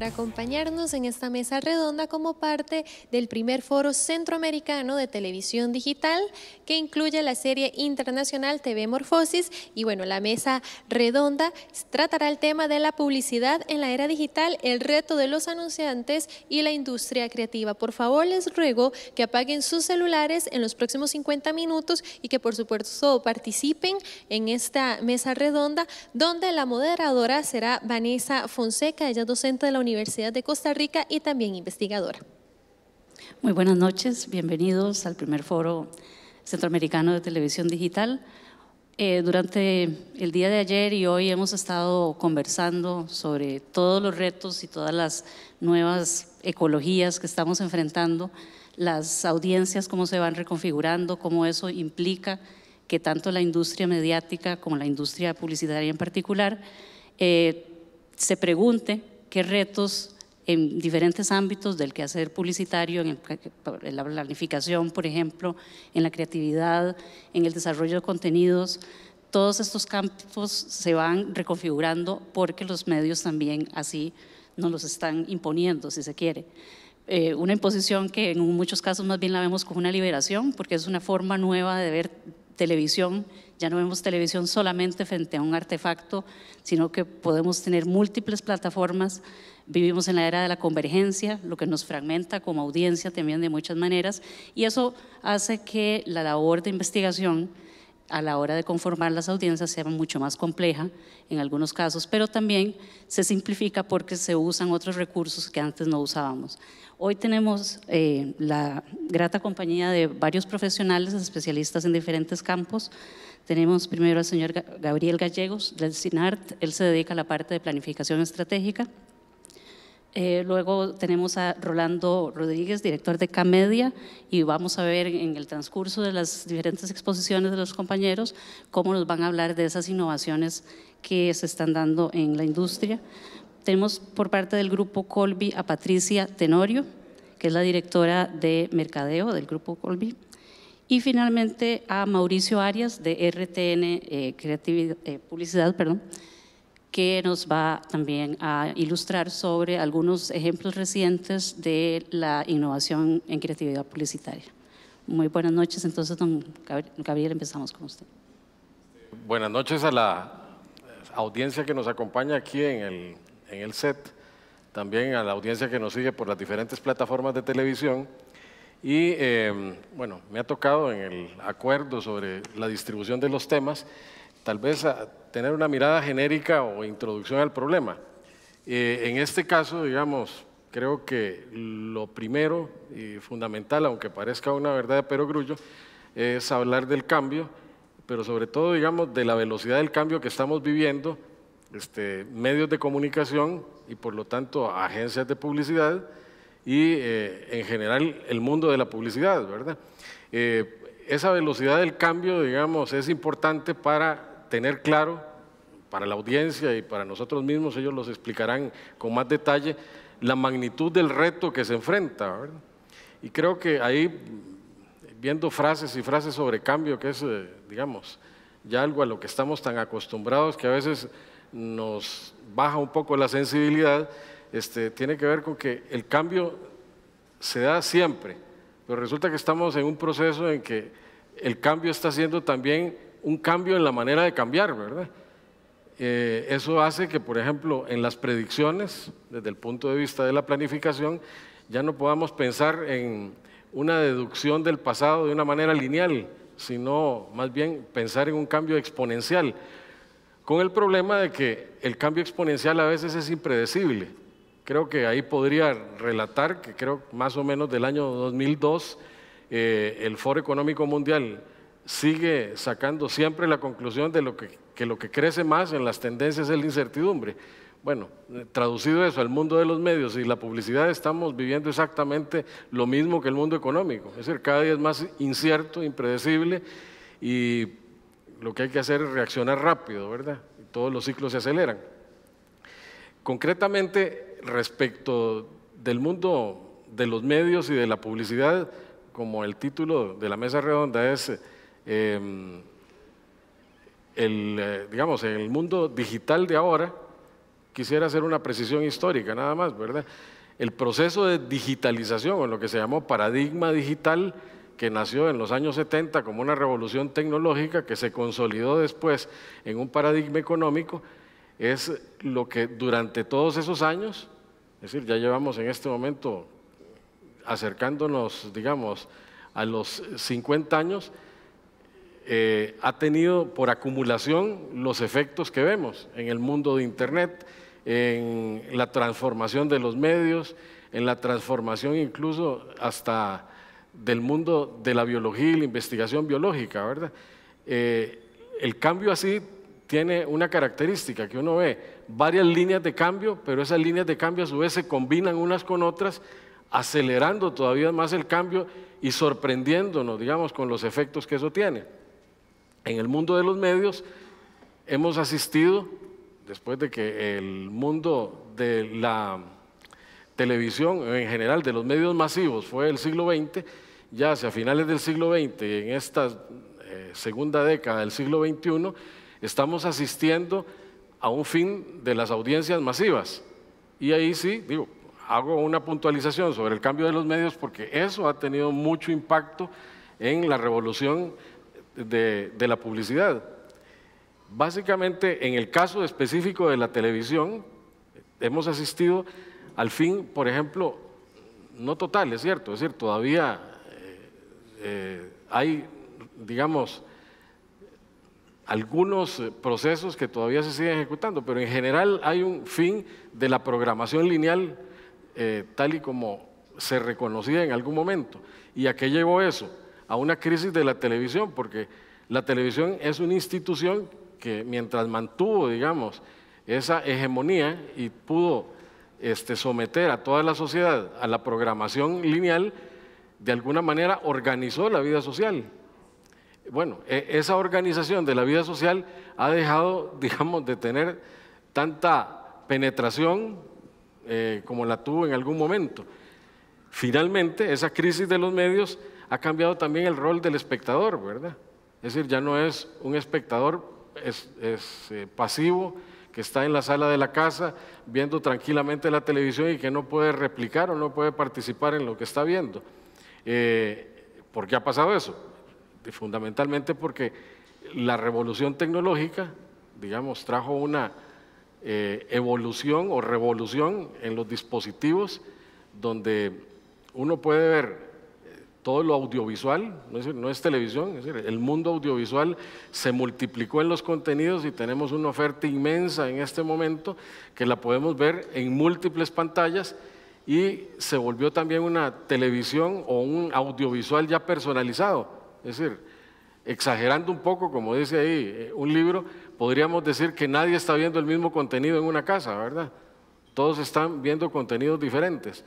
por acompañarnos en esta mesa redonda como parte del primer foro centroamericano de televisión digital que incluye la serie internacional TV Morfosis. Y bueno, la mesa redonda tratará el tema de la publicidad en la era digital, el reto de los anunciantes y la industria creativa. Por favor, les ruego que apaguen sus celulares en los próximos 50 minutos y que por supuesto participen en esta mesa redonda, donde la moderadora será Vanessa Fonseca. Ella es docente de la Universidad de Costa Rica y también investigadora. Muy buenas noches, bienvenidos al primer foro centroamericano de televisión digital. Durante el día de ayer y hoy hemos estado conversando sobre todos los retos y todas las nuevas ecologías que estamos enfrentando, las audiencias, cómo se van reconfigurando, cómo eso implica que tanto la industria mediática como la industria publicitaria en particular se pregunte qué retos en diferentes ámbitos del quehacer publicitario, en la planificación, por ejemplo, en la creatividad, en el desarrollo de contenidos, todos estos campos se van reconfigurando porque los medios también así nos los están imponiendo, si se quiere. Una imposición que en muchos casos más bien la vemos como una liberación, porque es una forma nueva de ver televisión. Ya no vemos televisión solamente frente a un artefacto, sino que podemos tener múltiples plataformas. Vivimos en la era de la convergencia, lo que nos fragmenta como audiencia también de muchas maneras, y eso hace que la labor de investigación a la hora de conformar las audiencias sea mucho más compleja en algunos casos, pero también se simplifica porque se usan otros recursos que antes no usábamos. Hoy tenemos la grata compañía de varios profesionales especialistas en diferentes campos. Tenemos primero al señor Gabriel Gallegos del CINART, él se dedica a la parte de planificación estratégica. Luego tenemos a Rolando Rodríguez, director de CAMedia, y vamos a ver en el transcurso de las diferentes exposiciones de los compañeros cómo nos van a hablar de esas innovaciones que se están dando en la industria. Tenemos por parte del grupo Colby a Patricia Tenorio, que es la directora de mercadeo del grupo Colby, y finalmente a Mauricio Arias de RTN Publicidad, que nos va también a ilustrar sobre algunos ejemplos recientes de la innovación en creatividad publicitaria. Muy buenas noches, entonces don Gabriel, empezamos con usted. Buenas noches a la audiencia que nos acompaña aquí en el set, también a la audiencia que nos sigue por las diferentes plataformas de televisión. Y bueno, me ha tocado en el acuerdo sobre la distribución de los temas, tal vez tener una mirada genérica o introducción al problema. En este caso, digamos, creo que lo primero y fundamental, aunque parezca una verdad de perogrullo, es hablar del cambio, pero sobre todo, digamos, de la velocidad del cambio que estamos viviendo, medios de comunicación y por lo tanto agencias de publicidad y en general el mundo de la publicidad, ¿verdad? Esa velocidad del cambio, digamos, es importante para tener claro, para la audiencia y para nosotros mismos, ellos los explicarán con más detalle, la magnitud del reto que se enfrenta, ¿verdad? Y creo que ahí, viendo frases y frases sobre cambio, que es, digamos, ya algo a lo que estamos tan acostumbrados que a veces nos baja un poco la sensibilidad, tiene que ver con que el cambio se da siempre, pero resulta que estamos en un proceso en que el cambio está siendo también un cambio en la manera de cambiar, ¿verdad? Eso hace que, por ejemplo, en las predicciones, desde el punto de vista de la planificación, ya no podamos pensar en una deducción del pasado de una manera lineal, sino más bien pensar en un cambio exponencial, con el problema de que el cambio exponencial a veces es impredecible. Creo que ahí podría relatar que creo más o menos del año 2002 el Foro Económico Mundial sigue sacando siempre la conclusión de lo que crece más en las tendencias es la incertidumbre. Bueno, traducido eso al mundo de los medios y la publicidad, estamos viviendo exactamente lo mismo que el mundo económico. Es decir, cada día es más incierto, impredecible, y lo que hay que hacer es reaccionar rápido, ¿verdad? Y todos los ciclos se aceleran. Concretamente, respecto del mundo de los medios y de la publicidad, como el título de la mesa redonda es digamos, en el mundo digital de ahora, quisiera hacer una precisión histórica nada más, ¿verdad? El proceso de digitalización, o lo que se llamó paradigma digital, que nació en los años 70 como una revolución tecnológica que se consolidó después en un paradigma económico, es lo que durante todos esos años, es decir, ya llevamos en este momento acercándonos, digamos, a los 50 años, ha tenido por acumulación los efectos que vemos en el mundo de Internet, en la transformación de los medios, en la transformación incluso hasta del mundo de la biología y la investigación biológica, ¿verdad? El cambio así tiene una característica que uno ve, varias líneas de cambio, pero esas líneas de cambio a su vez se combinan unas con otras, acelerando todavía más el cambio y sorprendiéndonos, digamos, con los efectos que eso tiene. En el mundo de los medios hemos asistido, después de que el mundo de la televisión, en general de los medios masivos, fue el siglo XX, ya hacia finales del siglo XX, en esta segunda década del siglo XXI, estamos asistiendo a un fin de las audiencias masivas. Y ahí sí, digo, hago una puntualización sobre el cambio de los medios porque eso ha tenido mucho impacto en la revolución de la publicidad. Básicamente, en el caso específico de la televisión, hemos asistido al fin, por ejemplo, no total, es cierto, es decir, todavía hay, digamos, algunos procesos que todavía se siguen ejecutando, pero en general hay un fin de la programación lineal tal y como se reconocía en algún momento. ¿Y a qué llevó eso? A una crisis de la televisión, porque la televisión es una institución que mientras mantuvo, digamos, esa hegemonía y pudo someter a toda la sociedad a la programación lineal, de alguna manera organizó la vida social. Bueno, esa organización de la vida social ha dejado, digamos, de tener tanta penetración como la tuvo en algún momento. Finalmente, esa crisis de los medios ha cambiado también el rol del espectador, ¿verdad? Es decir, ya no es un espectador pasivo que está en la sala de la casa viendo tranquilamente la televisión y que no puede replicar o no puede participar en lo que está viendo. ¿Por qué ha pasado eso? Fundamentalmente porque la revolución tecnológica, digamos, trajo una evolución o revolución en los dispositivos donde uno puede ver todo lo audiovisual, no es televisión, es decir, el mundo audiovisual se multiplicó en los contenidos y tenemos una oferta inmensa en este momento que la podemos ver en múltiples pantallas y se volvió también una televisión o un audiovisual ya personalizado, es decir, exagerando un poco, como dice ahí un libro, podríamos decir que nadie está viendo el mismo contenido en una casa, ¿verdad? Todos están viendo contenidos diferentes.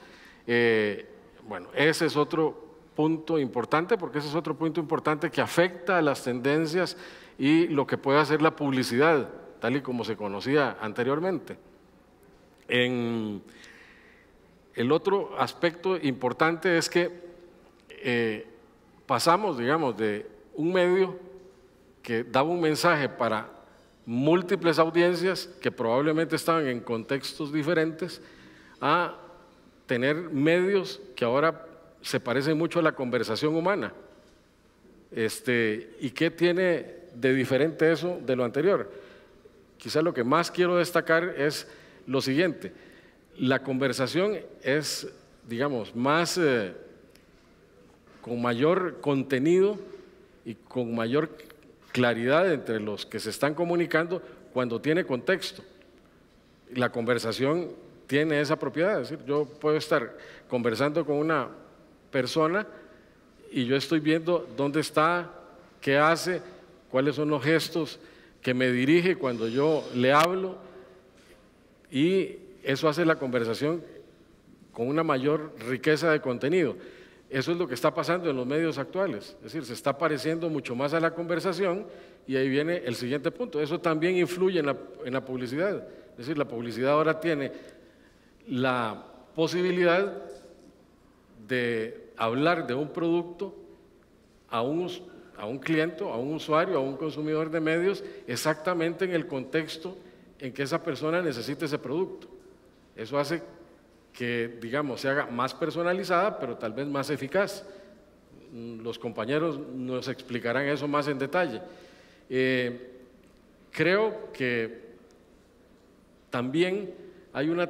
Bueno, ese es otro punto importante, porque ese es otro punto importante que afecta a las tendencias y lo que puede hacer la publicidad, tal y como se conocía anteriormente. El otro aspecto importante es que pasamos, digamos, de un medio que daba un mensaje para múltiples audiencias que probablemente estaban en contextos diferentes a tener medios que ahora se parecen mucho a la conversación humana. ¿Y qué tiene de diferente eso de lo anterior? Quizás lo que más quiero destacar es lo siguiente: la conversación es, digamos, más con mayor contenido y con mayor claridad entre los que se están comunicando cuando tiene contexto. La conversación tiene esa propiedad, es decir, yo puedo estar conversando con una persona y yo estoy viendo dónde está, qué hace, cuáles son los gestos que me dirige cuando yo le hablo, y eso hace la conversación con una mayor riqueza de contenido. Eso es lo que está pasando en los medios actuales, es decir, se está pareciendo mucho más a la conversación, y ahí viene el siguiente punto. Eso también influye en la publicidad, es decir, la publicidad ahora tiene la posibilidad de hablar de un producto a un cliente, a un usuario, a un consumidor de medios, exactamente en el contexto en que esa persona necesite ese producto. Eso hace que, digamos, se haga más personalizada, pero tal vez más eficaz. Los compañeros nos explicarán eso más en detalle. Creo que también hay una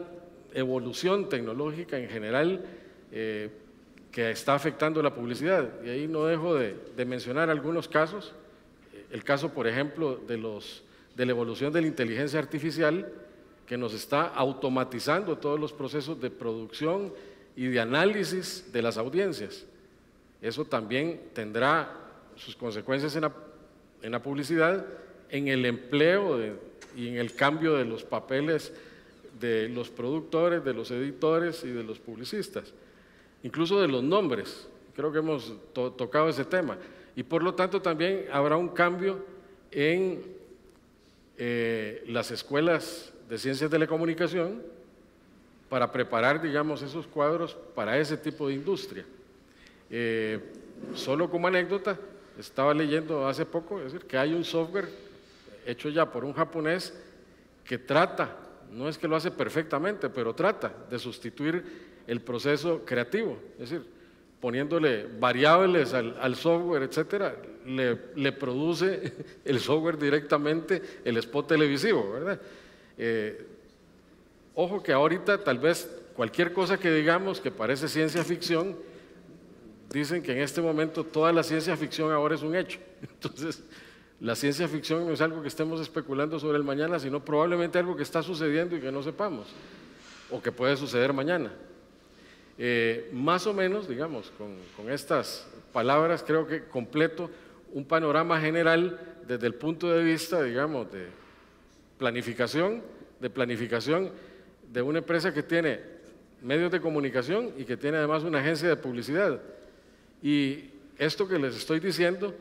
evolución tecnológica en general que está afectando la publicidad, y ahí no dejo de mencionar algunos casos. El caso, por ejemplo, de la evolución de la inteligencia artificial, que nos está automatizando todos los procesos de producción y de análisis de las audiencias. Eso también tendrá sus consecuencias en la publicidad, en el empleo y en el cambio de los papeles de los productores, de los editores y de los publicistas, incluso de los nombres. Creo que hemos tocado ese tema. Y por lo tanto también habrá un cambio en las escuelas de ciencias de la comunicación para preparar, digamos, esos cuadros para ese tipo de industria. Solo como anécdota, estaba leyendo hace poco, es decir, que hay un software hecho ya por un japonés que trata, no es que lo hace perfectamente, pero trata de sustituir el proceso creativo, es decir, poniéndole variables al software, etcétera, le produce el software directamente el spot televisivo, ¿verdad? Ojo que ahorita tal vez cualquier cosa que digamos que parece ciencia ficción, dicen que en este momento toda la ciencia ficción ahora es un hecho. Entonces, la ciencia ficción no es algo que estemos especulando sobre el mañana, sino probablemente algo que está sucediendo y que no sepamos, o que puede suceder mañana. Más o menos, digamos, con estas palabras creo que completo un panorama general desde el punto de vista, digamos, de planificación de una empresa que tiene medios de comunicación y que tiene además una agencia de publicidad. Y esto que les estoy diciendo,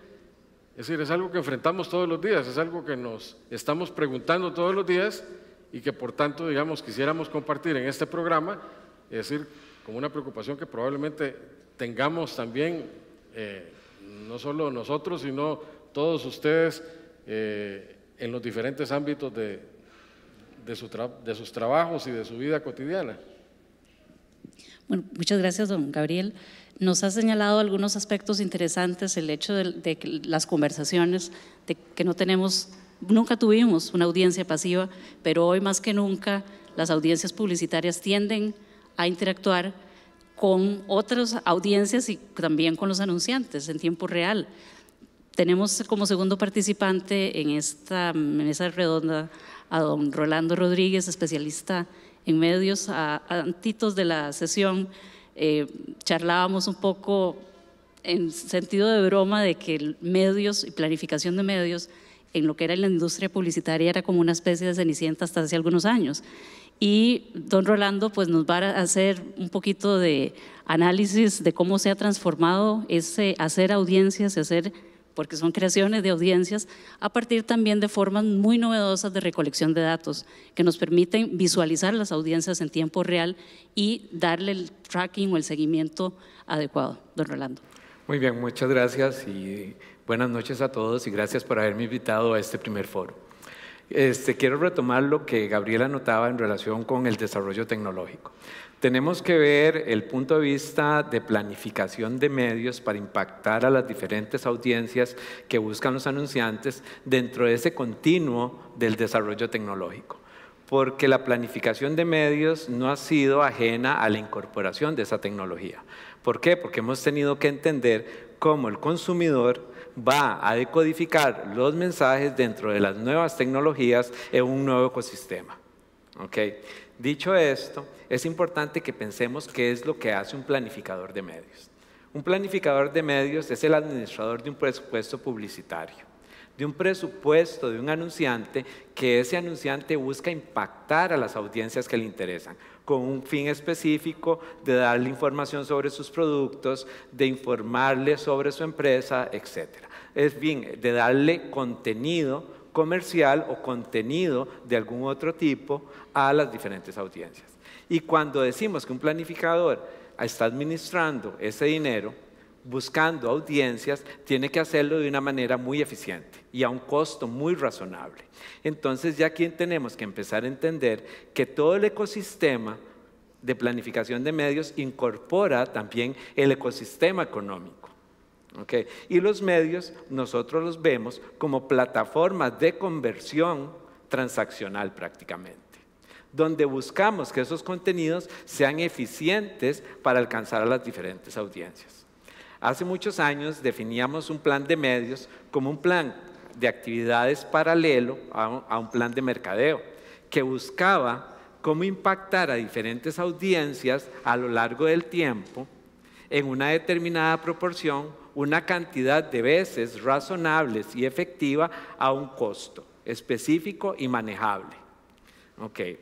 es decir, es algo que enfrentamos todos los días, es algo que nos estamos preguntando todos los días y que por tanto, digamos, quisiéramos compartir en este programa, es decir, como una preocupación que probablemente tengamos también, no solo nosotros, sino todos ustedes en los diferentes ámbitos de sus trabajos y de su vida cotidiana. Bueno, muchas gracias, don Gabriel. Nos ha señalado algunos aspectos interesantes, el hecho de que las conversaciones, de que nunca tuvimos una audiencia pasiva, pero hoy más que nunca las audiencias publicitarias tienden a interactuar con otras audiencias y también con los anunciantes en tiempo real. Tenemos como segundo participante en esta mesa redonda a don Rolando Rodríguez, especialista en medios. Antitos de la sesión charlábamos un poco en sentido de broma de que medios y planificación de medios en lo que era la industria publicitaria era como una especie de cenicienta hasta hace algunos años. Y don Rolando pues nos va a hacer un poquito de análisis de cómo se ha transformado ese hacer audiencias, porque son creaciones de audiencias, a partir también de formas muy novedosas de recolección de datos que nos permiten visualizar las audiencias en tiempo real y darle el tracking o el seguimiento adecuado. Don Rolando. Muy bien, muchas gracias y buenas noches a todos y gracias por haberme invitado a este primer foro. Quiero retomar lo que Gabriela notaba en relación con el desarrollo tecnológico. Tenemos que ver el punto de vista de planificación de medios para impactar a las diferentes audiencias que buscan los anunciantes dentro de ese continuo del desarrollo tecnológico. Porque la planificación de medios no ha sido ajena a la incorporación de esa tecnología. ¿Por qué? Porque hemos tenido que entender cómo el consumidor va a decodificar los mensajes dentro de las nuevas tecnologías en un nuevo ecosistema. ¿Okay? Dicho esto, es importante que pensemos qué es lo que hace un planificador de medios. Un planificador de medios es el administrador de un presupuesto publicitario, de un presupuesto de un anunciante que ese anunciante busca impactar a las audiencias que le interesan, con un fin específico de darle información sobre sus productos, de informarle sobre su empresa, etc. Es bien, de darle contenido comercial o contenido de algún otro tipo a las diferentes audiencias. Y cuando decimos que un planificador está administrando ese dinero, buscando audiencias, tiene que hacerlo de una manera muy eficiente y a un costo muy razonable. Entonces ya aquí tenemos que empezar a entender que todo el ecosistema de planificación de medios incorpora también el ecosistema económico. ¿Okay? Y los medios nosotros los vemos como plataformas de conversión transaccional prácticamente, donde buscamos que esos contenidos sean eficientes para alcanzar a las diferentes audiencias. Hace muchos años definíamos un plan de medios como un plan de actividades paralelo a un plan de mercadeo, que buscaba cómo impactar a diferentes audiencias a lo largo del tiempo en una determinada proporción, una cantidad de veces razonables y efectiva a un costo específico y manejable. Okay.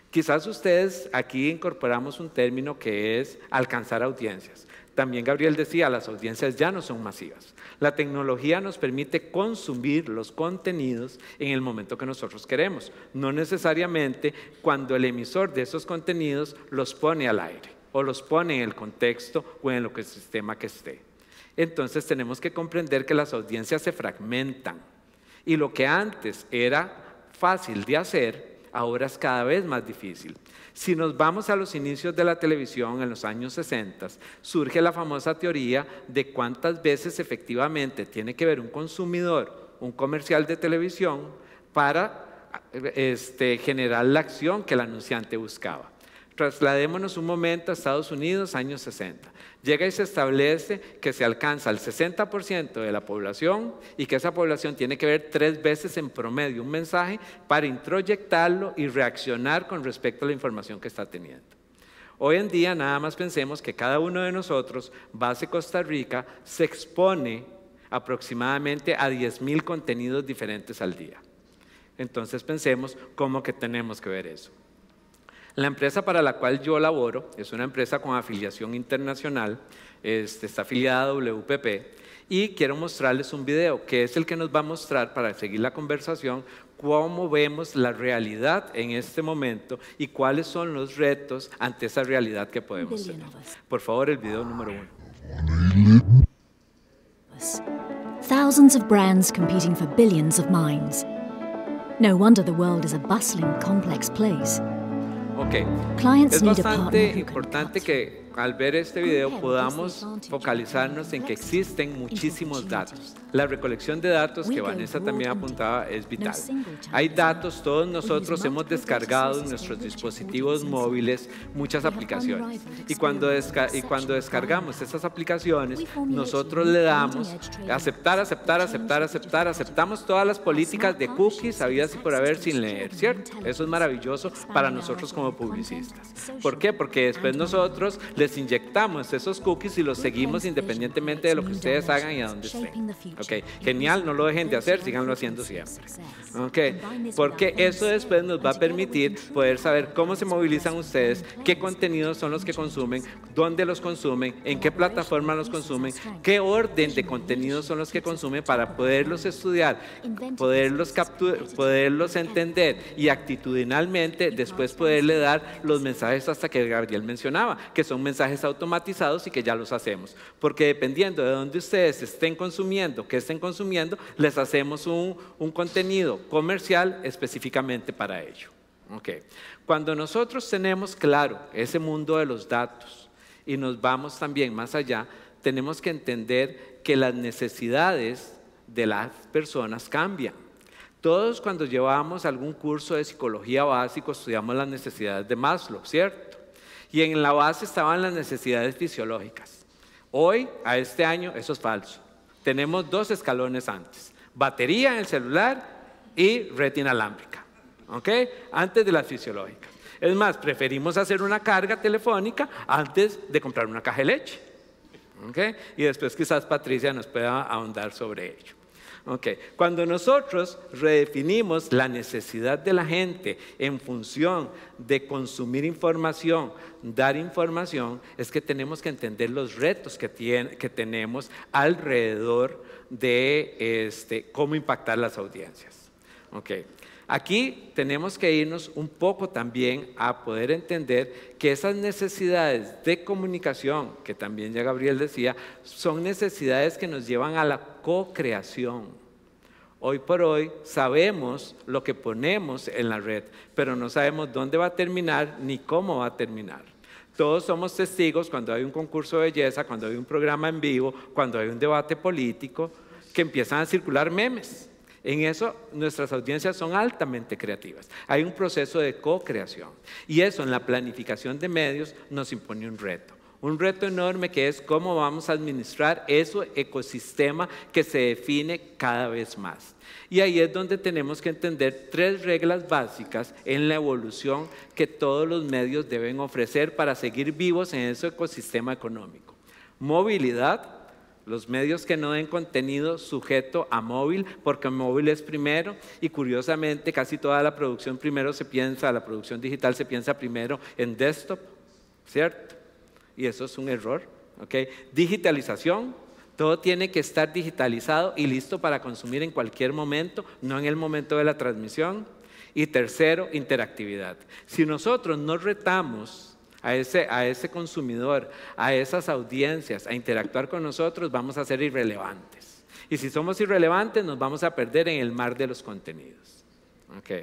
Quizás ustedes aquí incorporamos un término que es alcanzar audiencias. También Gabriel decía, las audiencias ya no son masivas. La tecnología nos permite consumir los contenidos en el momento que nosotros queremos, no necesariamente cuando el emisor de esos contenidos los pone al aire o los pone en el contexto o en el ecosistema que esté. Entonces tenemos que comprender que las audiencias se fragmentan y lo que antes era fácil de hacer, ahora es cada vez más difícil. Si nos vamos a los inicios de la televisión en los años 60, surge la famosa teoría de cuántas veces efectivamente tiene que ver un consumidor, un comercial de televisión, para generar la acción que el anunciante buscaba. Trasladémonos un momento a Estados Unidos, años 60. Llega y se establece que se alcanza el 60% de la población y que esa población tiene que ver 3 veces en promedio un mensaje para introyectarlo y reaccionar con respecto a la información que está teniendo. Hoy en día nada más pensemos que cada uno de nosotros, base Costa Rica, se expone aproximadamente a 10,000 contenidos diferentes al día. Entonces pensemos cómo que tenemos que ver eso. La empresa para la cual yo laboro es una empresa con afiliación internacional, está afiliada a WPP, y quiero mostrarles un video que es el que nos va a mostrar, para seguir la conversación, cómo vemos la realidad en este momento y cuáles son los retos ante esa realidad que podemos tener. Por favor, el video número 1. Thousands of brands competing for billions of minds. No wonder the world is a bustling, complex place. Okay. Es bastante importante que al ver este video podamos focalizarnos en que existen muchísimos datos. La recolección de datos que Vanessa también apuntaba es vital. Hay datos, todos nosotros hemos descargado en nuestros dispositivos móviles muchas aplicaciones. Y cuando descargamos esas aplicaciones, nosotros le damos aceptar, aceptamos todas las políticas de cookies habidas y por haber sin leer, ¿cierto? Eso es maravilloso para nosotros como publicistas. ¿Por qué? Porque después nosotros les inyectamos esos cookies y los seguimos independientemente de lo que ustedes hagan y a dónde estén. Okay. Genial, no lo dejen de hacer, síganlo haciendo siempre. Okay. Porque eso después nos va a permitir poder saber cómo se movilizan ustedes, qué contenidos son los que consumen, dónde los consumen, en qué plataforma los consumen, qué orden de contenidos son los que consumen para poderlos estudiar, poderlos capturar, poderlos entender y actitudinalmente después poderle dar los mensajes hasta que Gabriel mencionaba, que son mensajes automatizados y que ya los hacemos. Porque dependiendo de dónde ustedes estén consumiendo, qué estén consumiendo, les hacemos un contenido comercial específicamente para ello. Okay. Cuando nosotros tenemos claro ese mundo de los datos y nos vamos también más allá, tenemos que entender que las necesidades de las personas cambian. Todos cuando llevamos algún curso de psicología básico estudiamos las necesidades de Maslow, ¿cierto? Y en la base estaban las necesidades fisiológicas. Hoy, a este año, eso es falso. Tenemos 2 escalones antes: batería en el celular y red inalámbrica, ¿ok? Antes de las fisiológicas. Es más, preferimos hacer una carga telefónica antes de comprar una caja de leche, ¿ok? Y después quizás Patricia nos pueda ahondar sobre ello. Okay. Cuando nosotros redefinimos la necesidad de la gente en función de consumir información, dar información, es que tenemos que entender los retos que tenemos alrededor de cómo impactar las audiencias. Okay. Aquí tenemos que irnos un poco también a poder entender que esas necesidades de comunicación, que también ya Gabriel decía, son necesidades que nos llevan a la co-creación. Hoy por hoy sabemos lo que ponemos en la red, pero no sabemos dónde va a terminar ni cómo va a terminar. Todos somos testigos cuando hay un concurso de belleza, cuando hay un programa en vivo, cuando hay un debate político, que empiezan a circular memes. En eso nuestras audiencias son altamente creativas. Hay un proceso de co-creación y eso en la planificación de medios nos impone un reto enorme que es cómo vamos a administrar ese ecosistema que se define cada vez más. Y ahí es donde tenemos que entender 3 reglas básicas en la evolución que todos los medios deben ofrecer para seguir vivos en ese ecosistema económico. Movilidad. Los medios que no den contenido sujeto a móvil, porque móvil es primero y curiosamente casi toda la producción la producción digital se piensa primero en desktop, ¿cierto? Y eso es un error, ¿ok? Digitalización, todo tiene que estar digitalizado y listo para consumir en cualquier momento, no en el momento de la transmisión. Y tercero, interactividad. Si nosotros no retamos a ese consumidor, a esas audiencias, a interactuar con nosotros, vamos a ser irrelevantes. Y si somos irrelevantes, nos vamos a perder en el mar de los contenidos. Okay.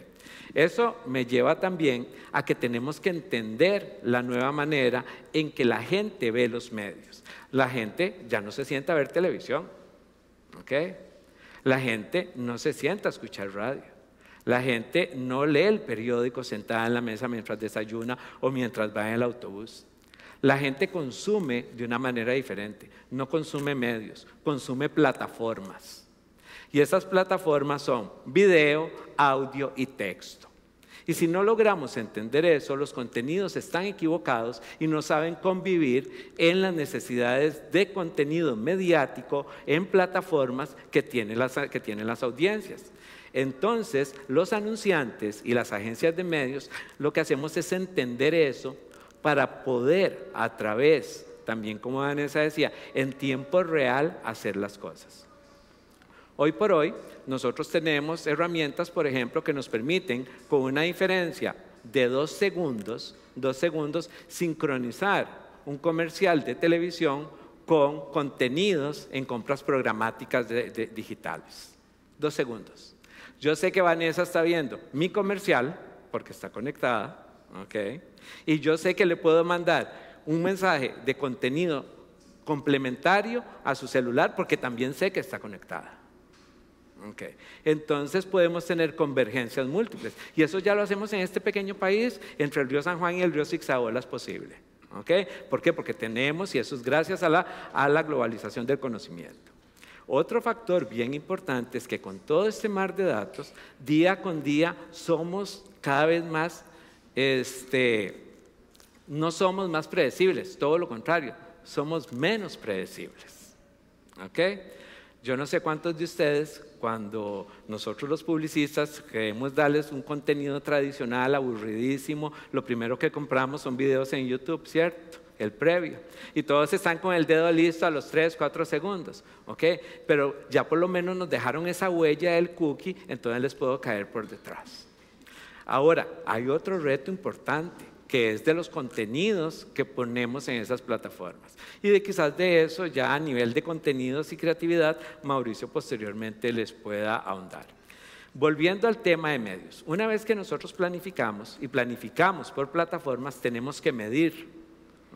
Eso me lleva también a que tenemos que entender la nueva manera en que la gente ve los medios. La gente ya no se sienta a ver televisión. Okay. La gente no se sienta a escuchar radio. La gente no lee el periódico sentada en la mesa mientras desayuna o mientras va en el autobús. La gente consume de una manera diferente. No consume medios, consume plataformas. Y esas plataformas son video, audio y texto. Y si no logramos entender eso, los contenidos están equivocados y no saben convivir en las necesidades de contenido mediático en plataformas que tienen las audiencias. Entonces, los anunciantes y las agencias de medios, lo que hacemos es entender eso para poder, a través, también como Vanessa decía, en tiempo real hacer las cosas. Hoy por hoy, nosotros tenemos herramientas, por ejemplo, que nos permiten, con una diferencia de 2 segundos, sincronizar un comercial de televisión con contenidos en compras programáticas digitales. 2 segundos. Yo sé que Vanessa está viendo mi comercial, porque está conectada, ¿okay? Y yo sé que le puedo mandar un mensaje de contenido complementario a su celular, porque también sé que está conectada. Okay. Entonces podemos tener convergencias múltiples. Y eso ya lo hacemos en este pequeño país, entre el río San Juan y el río Zixabola es posible. Okay. ¿Por qué? Porque tenemos, y eso es gracias a la globalización del conocimiento. Otro factor bien importante es que con todo este mar de datos, día con día somos cada vez más, no somos más predecibles, todo lo contrario, somos menos predecibles. ¿Okay? Yo no sé cuántos de ustedes, cuando nosotros los publicistas queremos darles un contenido tradicional, aburridísimo, lo primero que compramos son videos en YouTube, ¿cierto? El previo. Y todos están con el dedo listo a los 3, 4 segundos. ¿Ok? Pero ya por lo menos nos dejaron esa huella del cookie, entonces les puedo caer por detrás. Ahora, hay otro reto importante, que es de los contenidos que ponemos en esas plataformas. Y quizás de eso ya a nivel de contenidos y creatividad, Mauricio posteriormente les pueda ahondar. Volviendo al tema de medios, una vez que nosotros planificamos y planificamos por plataformas, tenemos que medir.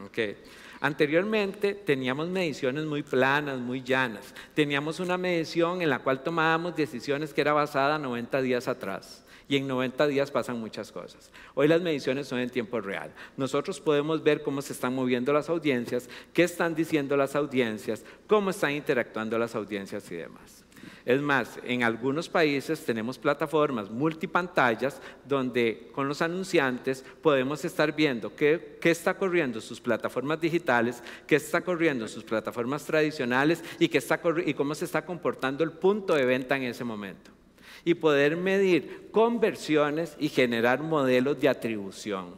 Okay. Anteriormente teníamos mediciones muy planas, muy llanas. Teníamos una medición en la cual tomábamos decisiones que era basada 90 días atrás. Y en 90 días pasan muchas cosas. Hoy las mediciones son en tiempo real. Nosotros podemos ver cómo se están moviendo las audiencias, qué están diciendo las audiencias, cómo están interactuando las audiencias y demás. Es más, en algunos países tenemos plataformas multipantallas donde con los anunciantes podemos estar viendo qué está corriendo en sus plataformas digitales, qué está corriendo en sus plataformas tradicionales y cómo se está comportando el punto de venta en ese momento. Y poder medir conversiones y generar modelos de atribución.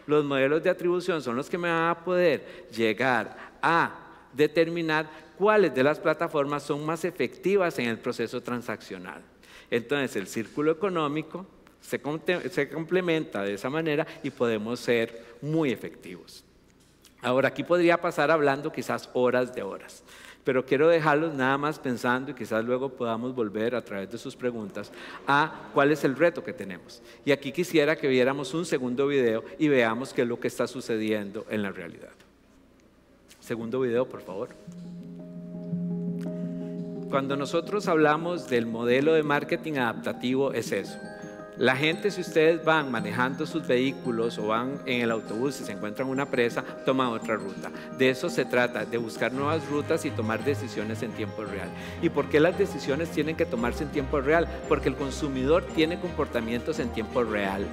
Los modelos de atribución son los que me van a poder llegar a determinar cuáles de las plataformas son más efectivas en el proceso transaccional. Entonces, el círculo económico se complementa de esa manera y podemos ser muy efectivos. Ahora, aquí podría pasar hablando quizás horas de horas, pero quiero dejarlos nada más pensando y quizás luego podamos volver a través de sus preguntas a cuál es el reto que tenemos. Y aquí quisiera que viéramos un segundo video y veamos qué es lo que está sucediendo en la realidad. Segundo video, por favor. Cuando nosotros hablamos del modelo de marketing adaptativo es eso. La gente, si ustedes van manejando sus vehículos o van en el autobús y se encuentran una presa, toman otra ruta. De eso se trata, de buscar nuevas rutas y tomar decisiones en tiempo real. ¿Y por qué las decisiones tienen que tomarse en tiempo real? Porque el consumidor tiene comportamientos en tiempo real.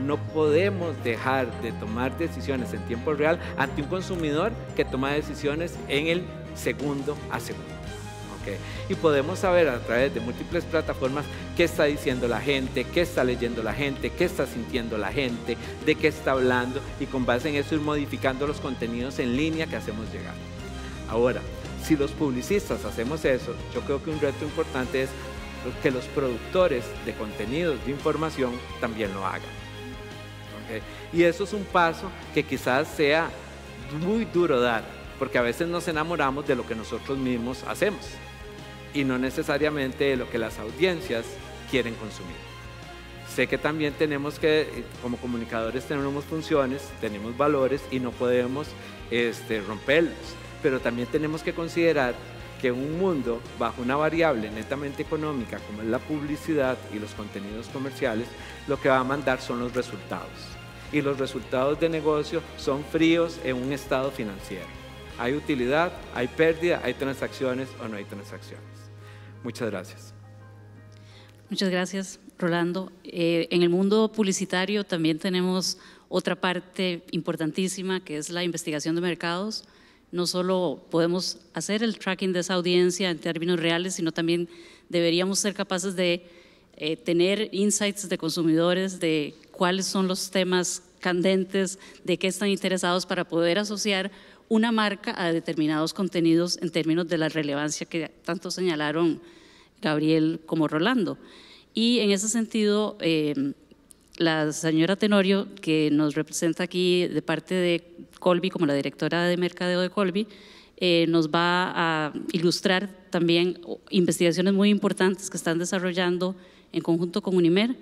No podemos dejar de tomar decisiones en tiempo real ante un consumidor que toma decisiones en el segundo a segundo. Y podemos saber a través de múltiples plataformas qué está diciendo la gente, qué está leyendo la gente, qué está sintiendo la gente, de qué está hablando y con base en eso ir modificando los contenidos en línea que hacemos llegar. Ahora, si los publicistas hacemos eso, yo creo que un reto importante es que los productores de contenidos de información también lo hagan. Y eso es un paso que quizás sea muy duro dar, porque a veces nos enamoramos de lo que nosotros mismos hacemos y no necesariamente de lo que las audiencias quieren consumir. Sé que también tenemos que, como comunicadores, tenemos funciones, tenemos valores y no podemos romperlos, pero también tenemos que considerar que un mundo bajo una variable netamente económica como es la publicidad y los contenidos comerciales, lo que va a mandar son los resultados. Y los resultados de negocio son fríos en un estado financiero. Hay utilidad, hay pérdida, hay transacciones o no hay transacciones. Muchas gracias. Muchas gracias, Rolando. En el mundo publicitario también tenemos otra parte importantísima que es la investigación de mercados. No solo podemos hacer el tracking de esa audiencia en términos reales, sino también deberíamos ser capaces de tener insights de consumidores, de cuáles son los temas candentes, de qué están interesados para poder asociar una marca a determinados contenidos en términos de la relevancia que tanto señalaron Gabriel como Rolando. Y en ese sentido, la señora Tenorio, que nos representa aquí de parte de Colby como la directora de mercadeo de Colby, nos va a ilustrar también investigaciones muy importantes que están desarrollando en conjunto con Unimer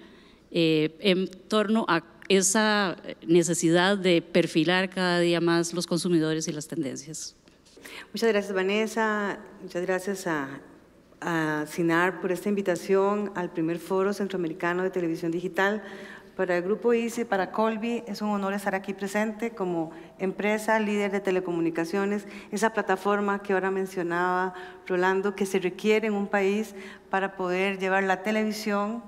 en torno a esa necesidad de perfilar cada día más los consumidores y las tendencias. Muchas gracias, Vanessa. Muchas gracias a CINAR por esta invitación al primer Foro Centroamericano de Televisión Digital. Para el Grupo ICE, para Colby, es un honor estar aquí presente como empresa líder de telecomunicaciones, esa plataforma que ahora mencionaba Rolando, que se requiere en un país para poder llevar la televisión,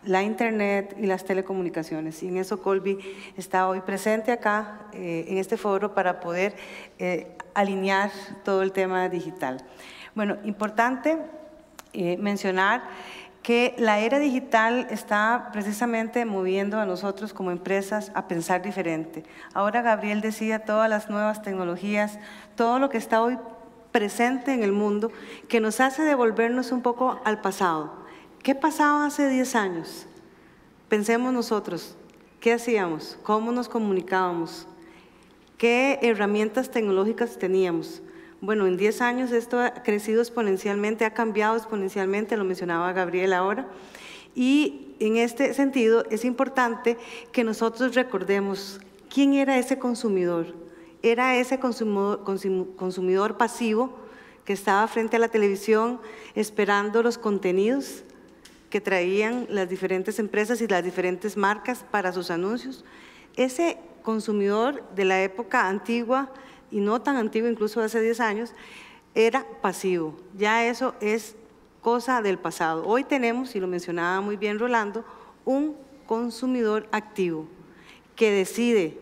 la internet y las telecomunicaciones. Y en eso Colby está hoy presente acá en este foro para poder alinear todo el tema digital. Bueno, importante mencionar que la era digital está precisamente moviendo a nosotros como empresas a pensar diferente. Ahora Gabriel decía todas las nuevas tecnologías, todo lo que está hoy presente en el mundo, que nos hace devolvernos un poco al pasado. ¿Qué pasaba hace 10 años? Pensemos nosotros, ¿qué hacíamos? ¿Cómo nos comunicábamos? ¿Qué herramientas tecnológicas teníamos? Bueno, en 10 años esto ha crecido exponencialmente, ha cambiado exponencialmente, lo mencionaba Gabriel ahora, y en este sentido es importante que nosotros recordemos quién era ese consumidor. Era ese consumidor pasivo que estaba frente a la televisión esperando los contenidos que traían las diferentes empresas y las diferentes marcas para sus anuncios. Ese consumidor de la época antigua y no tan antiguo, incluso hace 10 años, era pasivo. Ya eso es cosa del pasado. Hoy tenemos, y lo mencionaba muy bien Rolando, un consumidor activo que decide,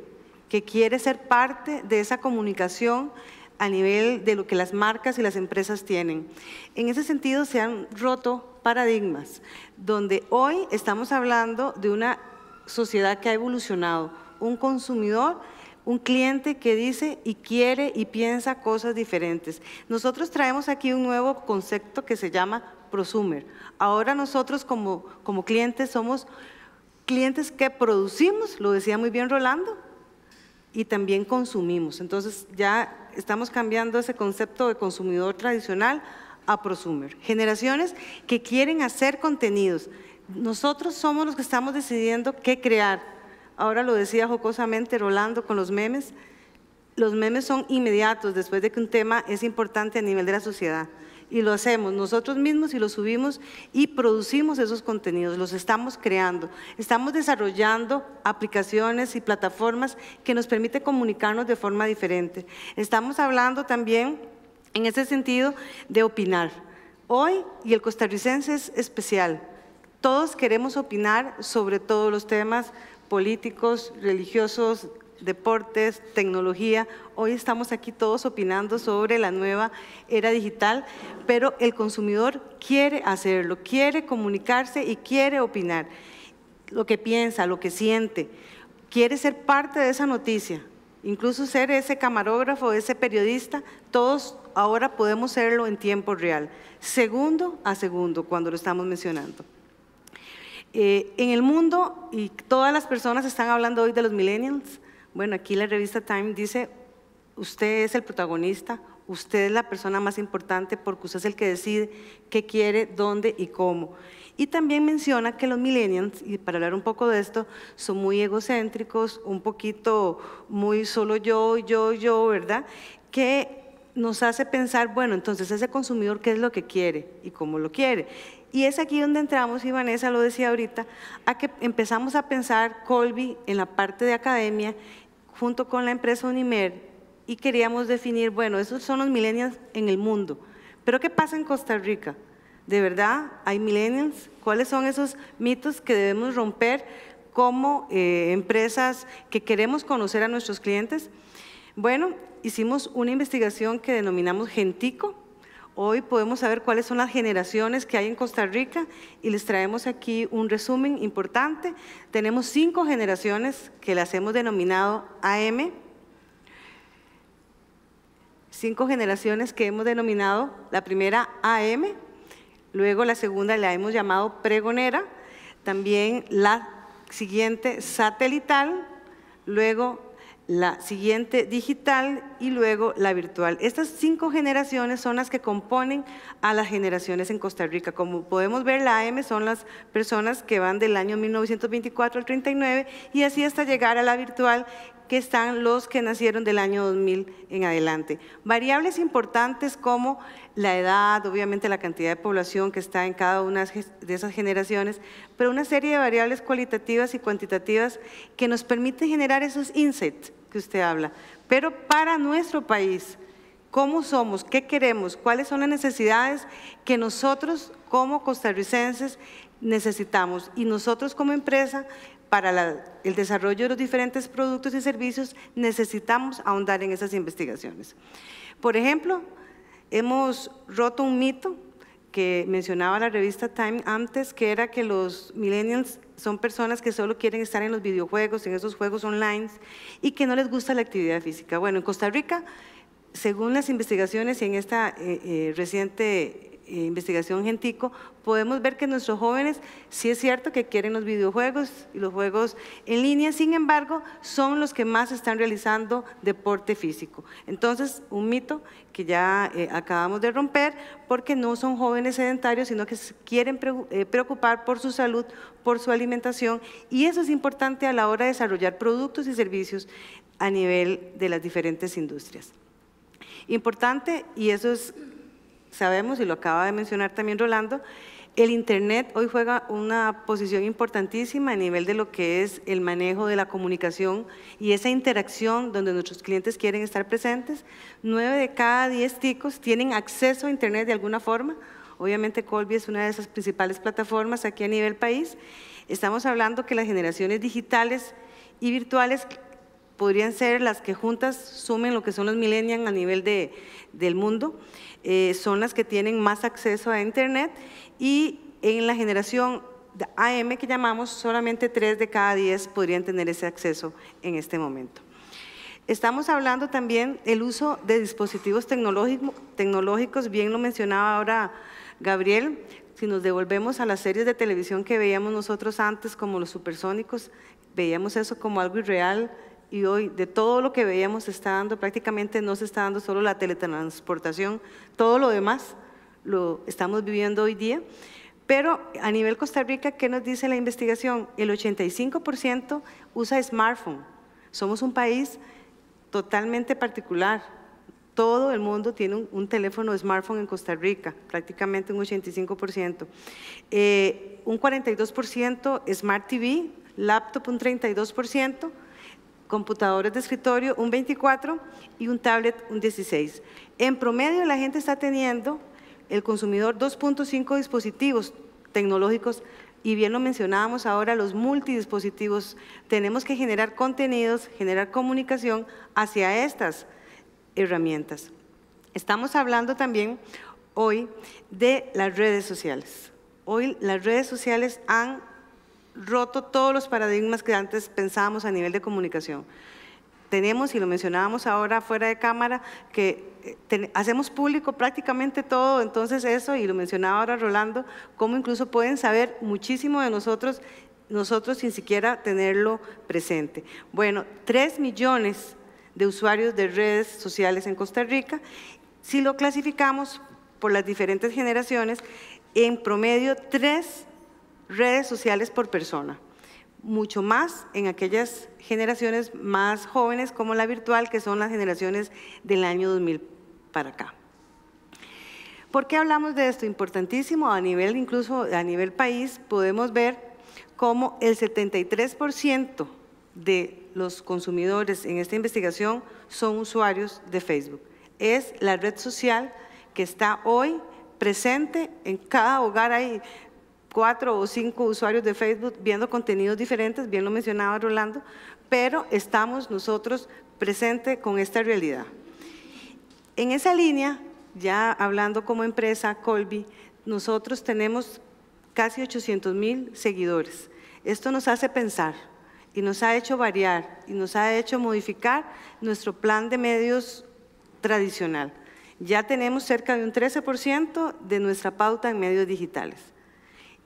que quiere ser parte de esa comunicación a nivel de lo que las marcas y las empresas tienen. En ese sentido se han roto paradigmas, donde hoy estamos hablando de una sociedad que ha evolucionado, un consumidor, un cliente que dice y quiere y piensa cosas diferentes. Nosotros traemos aquí un nuevo concepto que se llama prosumer. Ahora nosotros como clientes somos clientes que producimos, lo decía muy bien Rolando, y también consumimos. Entonces ya estamos cambiando ese concepto de consumidor tradicional a prosumer. Generaciones que quieren hacer contenidos. Nosotros somos los que estamos decidiendo qué crear. Ahora lo decía jocosamente Rolando con los memes. Los memes son inmediatos después de que un tema es importante a nivel de la sociedad. Y lo hacemos nosotros mismos y lo subimos y producimos esos contenidos, los estamos creando. Estamos desarrollando aplicaciones y plataformas que nos permiten comunicarnos de forma diferente. Estamos hablando también, en ese sentido, de opinar. Hoy, y el costarricense es especial, todos queremos opinar sobre todos los temas políticos, religiosos, deportes, tecnología. Hoy estamos aquí todos opinando sobre la nueva era digital, pero el consumidor quiere hacerlo, quiere comunicarse y quiere opinar. Lo que piensa, lo que siente, quiere ser parte de esa noticia, incluso ser ese camarógrafo, ese periodista. Todos ahora podemos serlo en tiempo real, segundo a segundo, cuando lo estamos mencionando. En el mundo, y todas las personas están hablando hoy de los millennials. Bueno, aquí la revista Time dice, usted es el protagonista, usted es la persona más importante porque usted es el que decide qué quiere, dónde y cómo. Y también menciona que los millennials, y para hablar un poco de esto, son muy egocéntricos, un poquito muy solo yo, ¿verdad? Que nos hace pensar, bueno, entonces ese consumidor, ¿qué es lo que quiere y cómo lo quiere? Y es aquí donde entramos, y Vanessa lo decía ahorita, a que empezamos a pensar Colby en la parte de academia, junto con la empresa Unimer, y queríamos definir, bueno, esos son los millennials en el mundo, pero ¿qué pasa en Costa Rica? ¿De verdad hay millennials? ¿Cuáles son esos mitos que debemos romper como empresas que queremos conocer a nuestros clientes? Bueno, hicimos una investigación que denominamos Gentico. Hoy podemos saber cuáles son las generaciones que hay en Costa Rica y les traemos aquí un resumen importante. Tenemos 5 generaciones que las hemos denominado AM, 5 generaciones que hemos denominado, la primera AM, luego la segunda la hemos llamado pregonera, también la siguiente satelital, luego la siguiente digital y luego la virtual. Estas 5 generaciones son las que componen a las generaciones en Costa Rica. Como podemos ver, la AM son las personas que van del año 1924 al 39 y así hasta llegar a la virtual, que están los que nacieron del año 2000 en adelante. Variables importantes como la edad, obviamente la cantidad de población que está en cada una de esas generaciones, pero una serie de variables cualitativas y cuantitativas que nos permiten generar esos insights que usted habla. Pero para nuestro país, ¿cómo somos? ¿Qué queremos? ¿Cuáles son las necesidades que nosotros como costarricenses necesitamos? Y nosotros como empresa, para el desarrollo de los diferentes productos y servicios, necesitamos ahondar en esas investigaciones. Por ejemplo, hemos roto un mito que mencionaba la revista Time antes, que era que los millennials son personas que solo quieren estar en los videojuegos, en esos juegos online, y que no les gusta la actividad física. Bueno, en Costa Rica, según las investigaciones y en esta reciente investigación Gentico, podemos ver que nuestros jóvenes sí es cierto que quieren los videojuegos y los juegos en línea, sin embargo, son los que más están realizando deporte físico. Entonces, un mito que ya acabamos de romper, porque no son jóvenes sedentarios, sino que se quieren preocupar por su salud, por su alimentación, y eso es importante a la hora de desarrollar productos y servicios a nivel de las diferentes industrias. Importante, y eso es, sabemos, y lo acaba de mencionar también Rolando, el Internet hoy juega una posición importantísima a nivel de lo que es el manejo de la comunicación y esa interacción donde nuestros clientes quieren estar presentes. 9 de cada 10 ticos tienen acceso a Internet de alguna forma. Obviamente Colby es una de esas principales plataformas aquí a nivel país. Estamos hablando que las generaciones digitales y virtuales podrían ser las que juntas sumen lo que son los millennials a nivel del mundo. Son las que tienen más acceso a Internet, y en la generación AM que llamamos, solamente 3 de cada 10 podrían tener ese acceso en este momento. Estamos hablando también del uso de dispositivos tecnológicos, bien lo mencionaba ahora Gabriel. si nos devolvemos a las series de televisión que veíamos nosotros antes, como los supersónicos, veíamos eso como algo irreal, y hoy de todo lo que veíamos se está dando, prácticamente no se está dando solo la teletransportación, todo lo demás lo estamos viviendo hoy día. Pero a nivel Costa Rica, ¿qué nos dice la investigación? El 85% usa smartphone. Somos un país totalmente particular. Todo el mundo tiene un teléfono smartphone en Costa Rica, prácticamente un 85%. Un 42% Smart TV, laptop un 32%, computadores de escritorio un 24% y un tablet un 16%. En promedio la gente está teniendo, el consumidor, 2.5 dispositivos tecnológicos, y bien lo mencionábamos ahora, los multidispositivos. Tenemos que generar contenidos, generar comunicación hacia estas herramientas. Estamos hablando también hoy de las redes sociales. Hoy las redes sociales han roto todos los paradigmas que antes pensábamos a nivel de comunicación. Tenemos, y lo mencionábamos ahora fuera de cámara, que hacemos público prácticamente todo, entonces eso, y lo mencionaba ahora Rolando, cómo incluso pueden saber muchísimo de nosotros sin siquiera tenerlo presente. Bueno, 3 millones de usuarios de redes sociales en Costa Rica. Si lo clasificamos por las diferentes generaciones, en promedio 3 redes sociales por persona, mucho más en aquellas generaciones más jóvenes como la virtual, que son las generaciones del año 2000 para acá. ¿Por qué hablamos de esto? Importantísimo, a nivel, incluso a nivel país, podemos ver cómo el 73% de los consumidores en esta investigación son usuarios de Facebook. Es la red social que está hoy presente en cada hogar. Hay 4 o 5 usuarios de Facebook viendo contenidos diferentes, bien lo mencionaba Rolando, pero estamos nosotros presentes con esta realidad. En esa línea, ya hablando como empresa Colby, nosotros tenemos casi 800,000 seguidores. Esto nos hace pensar y nos ha hecho variar y nos ha hecho modificar nuestro plan de medios tradicional. Ya tenemos cerca de un 13% de nuestra pauta en medios digitales.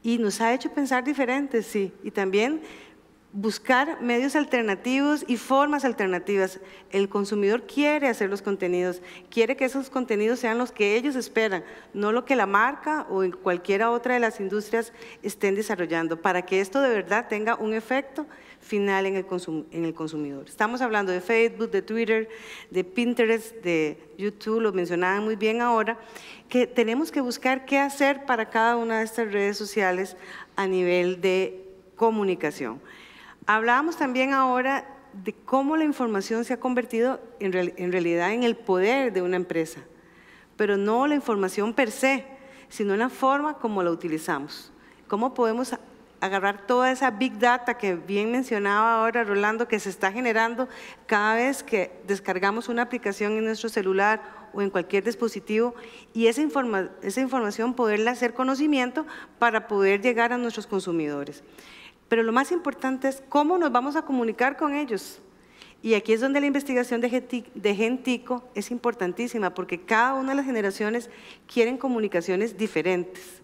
Y nos ha hecho pensar diferente, sí, y también buscar medios alternativos y formas alternativas. El consumidor quiere hacer los contenidos, quiere que esos contenidos sean los que ellos esperan, no lo que la marca o cualquiera otra de las industrias estén desarrollando, para que esto de verdad tenga un efecto final en el consumidor. Estamos hablando de Facebook, de Twitter, de Pinterest, de YouTube, lo mencionaban muy bien ahora, que tenemos que buscar qué hacer para cada una de estas redes sociales a nivel de comunicación. Hablábamos también ahora de cómo la información se ha convertido en realidad en el poder de una empresa, pero no la información per se, sino en la forma como la utilizamos. Cómo podemos agarrar toda esa Big Data que bien mencionaba ahora Rolando, que se está generando cada vez que descargamos una aplicación en nuestro celular o en cualquier dispositivo, y esa información poderla hacer conocimiento para poder llegar a nuestros consumidores. Pero lo más importante es cómo nos vamos a comunicar con ellos. Y aquí es donde la investigación de Gentico es importantísima, porque cada una de las generaciones quieren comunicaciones diferentes.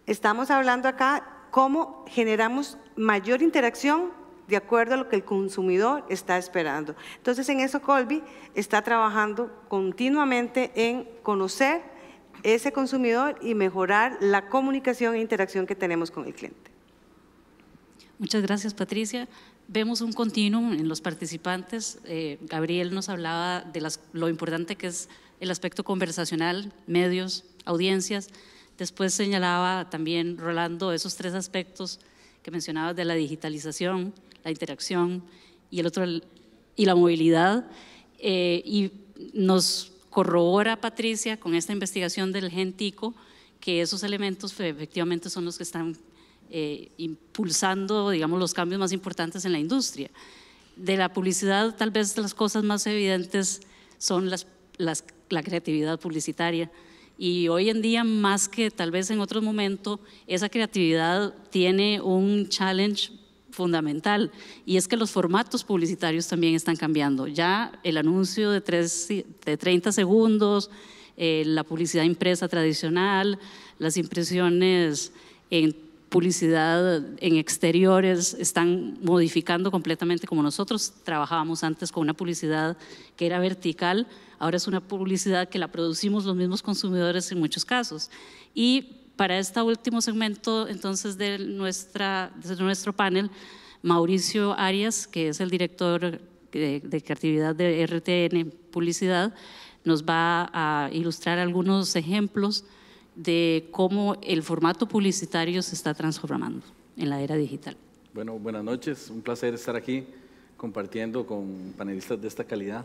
Estamos hablando acá cómo generamos mayor interacción de acuerdo a lo que el consumidor está esperando. Entonces, en eso Colby está trabajando continuamente en conocer ese consumidor y mejorar la comunicación e interacción que tenemos con el cliente. Muchas gracias, Patricia. Vemos un continuum en los participantes. Gabriel nos hablaba de lo importante que es el aspecto conversacional, medios, audiencias. Después señalaba también Rolando esos 3 aspectos que mencionabas de la digitalización, la interacción y el otro, y la movilidad. Y nos corrobora Patricia con esta investigación del Gentico que esos elementos efectivamente son los que están impulsando, digamos, los cambios más importantes en la industria. De la publicidad, tal vez las cosas más evidentes son la creatividad publicitaria, y hoy en día, más que tal vez en otro momento, esa creatividad tiene un challenge fundamental, y es que los formatos publicitarios también están cambiando. Ya el anuncio de 30 segundos, la publicidad impresa tradicional, las impresiones en publicidad en exteriores están modificando completamente como nosotros trabajábamos antes con una publicidad que era vertical, ahora es una publicidad que la producimos los mismos consumidores en muchos casos. Y para este último segmento entonces de nuestro panel, Mauricio Arias, que es el director de creatividad de RTN Publicidad, nos va a ilustrar algunos ejemplos de cómo el formato publicitario se está transformando en la era digital. Bueno, buenas noches, un placer estar aquí compartiendo con panelistas de esta calidad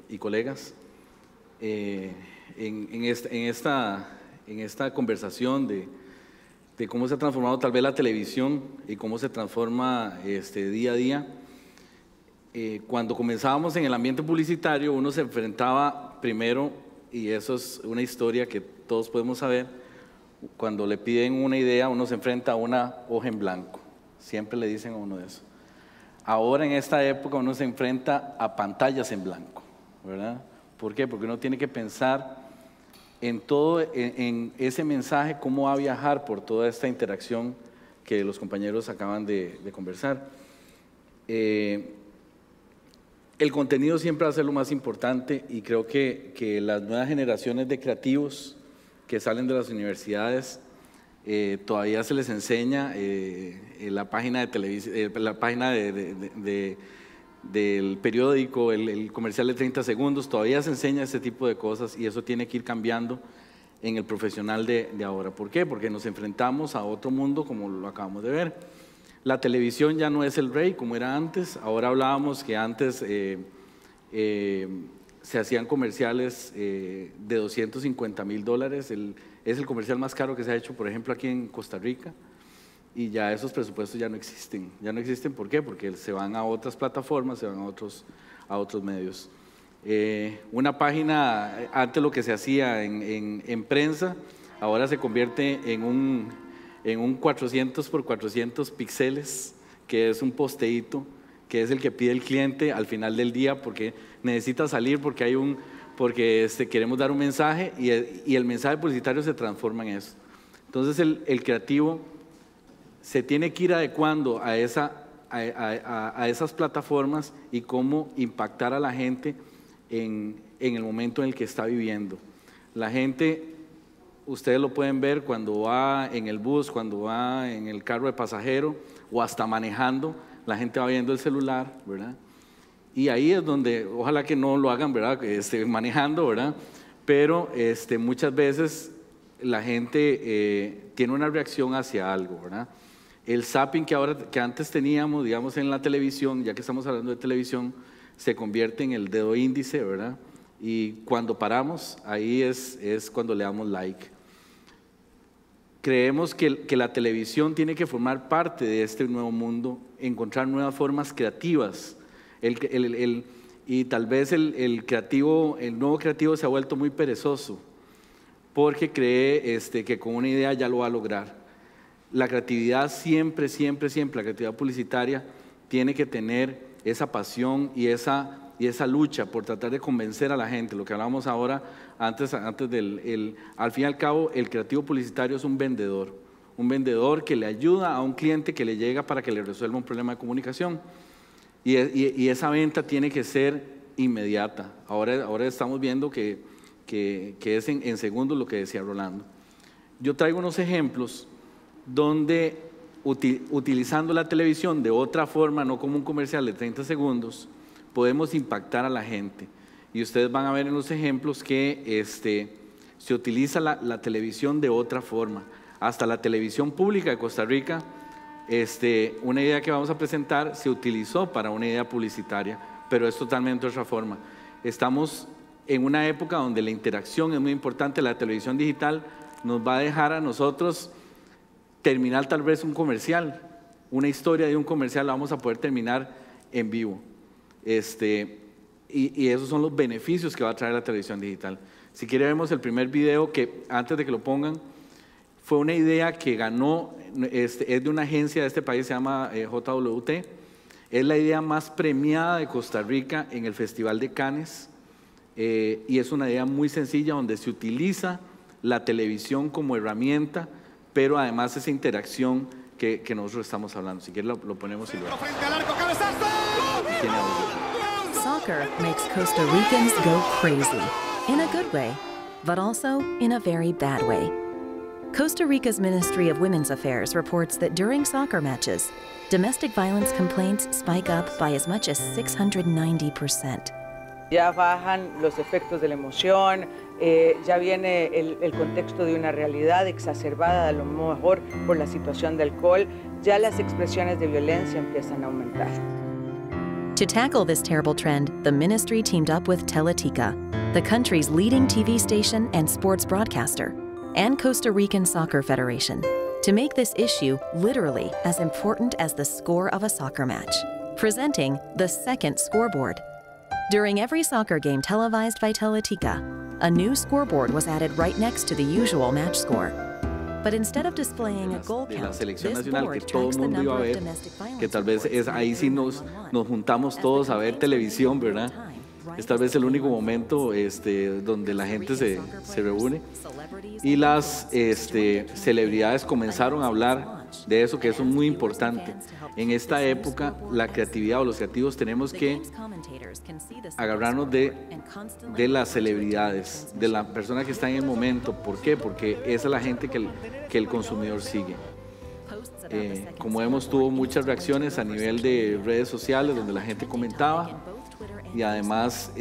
y colegas. En esta conversación de cómo se ha transformado tal vez la televisión y cómo se transforma día a día, cuando comenzábamos en el ambiente publicitario uno se enfrentaba primero, y eso es una historia que todos podemos saber, cuando le piden una idea uno se enfrenta a una hoja en blanco, siempre le dicen a uno eso. Ahora en esta época uno se enfrenta a pantallas en blanco, ¿verdad? ¿Por qué? Porque uno tiene que pensar en todo, en ese mensaje, cómo va a viajar por toda esta interacción que los compañeros acaban de conversar. El contenido siempre va a ser lo más importante y creo que las nuevas generaciones de creativos que salen de las universidades todavía se les enseña la página de televisión, la página del periódico, el comercial de 30 segundos, todavía se enseña ese tipo de cosas y eso tiene que ir cambiando en el profesional de ahora. ¿Por qué? Porque nos enfrentamos a otro mundo como lo acabamos de ver. La televisión ya no es el rey como era antes. Ahora hablábamos que antes se hacían comerciales de $250,000. Es el comercial más caro que se ha hecho, por ejemplo, aquí en Costa Rica. Y ya esos presupuestos ya no existen. Ya no existen, ¿por qué? Porque se van a otras plataformas, se van a otros medios. Una página, antes lo que se hacía en prensa, ahora se convierte en un 400 por 400 píxeles, que es un posteíto, que es el que pide el cliente al final del día porque necesita salir, porque queremos dar un mensaje y el mensaje publicitario se transforma en eso. Entonces el creativo se tiene que ir adecuando a esas plataformas y cómo impactar a la gente en el momento en el que está viviendo. La gente, ustedes lo pueden ver cuando va en el bus, cuando va en el carro de pasajero o hasta manejando, la gente va viendo el celular, ¿verdad? Y ahí es donde, ojalá que no lo hagan, ¿verdad? Manejando, ¿verdad? Pero muchas veces la gente tiene una reacción hacia algo, ¿verdad? El zapping que antes teníamos, digamos, en la televisión, ya que estamos hablando de televisión, se convierte en el dedo índice, ¿verdad? Y cuando paramos, ahí es cuando le damos like. Creemos que la televisión tiene que formar parte de este nuevo mundo, encontrar nuevas formas creativas. Y tal vez el nuevo creativo se ha vuelto muy perezoso porque cree que con una idea ya lo va a lograr. La creatividad siempre, la creatividad publicitaria tiene que tener esa pasión y esa lucha por tratar de convencer a la gente. Lo que hablábamos ahora, al fin y al cabo, el creativo publicitario es un vendedor que le ayuda a un cliente que le llega para que le resuelva un problema de comunicación. Y esa venta tiene que ser inmediata. Ahora estamos viendo que es en segundos lo que decía Rolando. Yo traigo unos ejemplos donde utilizando la televisión de otra forma, no como un comercial de 30 segundos, podemos impactar a la gente. Y ustedes van a ver en los ejemplos que se utiliza la televisión de otra forma. Hasta la televisión pública de Costa Rica, una idea que vamos a presentar se utilizó para una idea publicitaria, pero es totalmente otra forma. Estamos en una época donde la interacción es muy importante. La televisión digital nos va a dejar a nosotros terminar tal vez un comercial, una historia de un comercial la vamos a poder terminar en vivo. Y esos son los beneficios que va a traer la televisión digital. Si quieren vemos el primer video que antes de que lo pongan, fue una idea que ganó, es de una agencia de este país, se llama JWT, es la idea más premiada de Costa Rica en el Festival de Cannes. y es una idea muy sencilla donde se utiliza la televisión como herramienta, pero además esa interacción que nosotros estamos hablando. Si quieres lo ponemos y luego. Soccer makes Costa Ricans go crazy, in a good way, but also in a very bad way. Costa Rica's Ministry of Women's Affairs reports that during soccer matches, domestic violence complaints spike up by as much as 690%. Ya bajan los efectos de la emoción, ya viene el contexto de una realidad exacerbada a lo mejor por la situación de alcohol, ya las expresiones de violencia empiezan a aumentar. To tackle this terrible trend, the ministry teamed up with Teletica, the country's leading TV station and sports broadcaster, and Costa Rican Soccer Federation, to make this issue literally as important as the score of a soccer match, presenting the second scoreboard. During every soccer game televised by Teletica, a new scoreboard was added right next to the usual match score. But instead of displaying a goal de la count, selección this nacional board que todo tracks el the mundo number iba a of ver, domestic violence que tal vez reports ahí sí nos juntamos todos a ver televisión, ¿verdad? Es tal vez el único momento donde la gente se reúne y las celebridades comenzaron a hablar de eso, que eso es muy importante. En esta época, la creatividad o los creativos tenemos que agarrarnos de las celebridades, de la persona que está en el momento. ¿Por qué? Porque esa es la gente que el consumidor sigue. Como vemos, tuvo muchas reacciones a nivel de redes sociales donde la gente comentaba y además